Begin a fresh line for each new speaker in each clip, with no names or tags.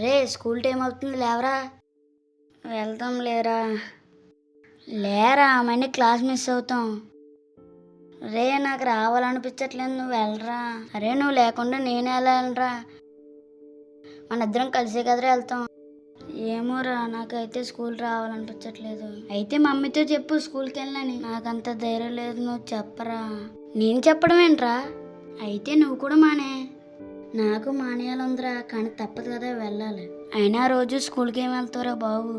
రే school time అవుతుంది లేవరా. వెళ్తాం లేరా. లేరా మళ్ళీ క్లాస్ మిస్ అవుతాం. రే నాకు రావాలనిపించట్లేదు, నువ్వు వెళ్ళరా. అరే నువ్వు లేకుండా నేను ఎలా వెళ్ళరా. మన ఇద్దరం కలిసే కదరా వెళ్తాం. ఏమోరా నాకైతే స్కూల్ రావాలనిపించట్లేదు. అయితే మమ్మీతో చెప్పు స్కూల్కి వెళ్ళని. నాకంత ధైర్యం లేదు, నువ్వు చెప్పరా. నేను చెప్పడం ఏంట్రా. అయితే నువ్వు కూడా మానే. నాకు మానేయాలందిరా, కానీ తప్పదు కదా వెళ్ళాలి. అయినా రోజు స్కూల్కి ఏం వెళ్తావురా బాబు.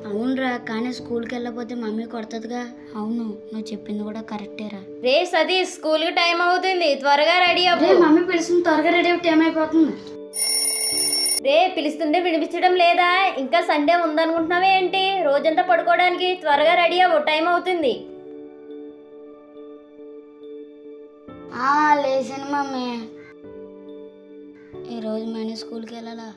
అవునరా, కానీ స్కూల్కి వెళ్ళకపోతే మమ్మీ కొడుతుందిగా. అవును నువ్వు చెప్పింది కూడా కరెక్టేరా.
రే సతీష్, స్కూల్ కి టైం అవుతుంది, త్వరగా రెడీ అవ్వు.
మమ్మీ పిలుస్తుంది, త్వరగా రెడీ అవ్వ, టైం అయిపోతుంది.
రే పిలుస్తుంటే వినిపించడం లేదా? ఇంకా సండే ఉందనుకుంటున్నావే ఏంటి? రోజంతా పడుకోవడానికి త్వరగా రెడీ అవ్వు, టైం అవుతుంది.
లేచాను మమ్మీ. ఈరోజు మనీ స్కూల్కి వెళ్ళాలా.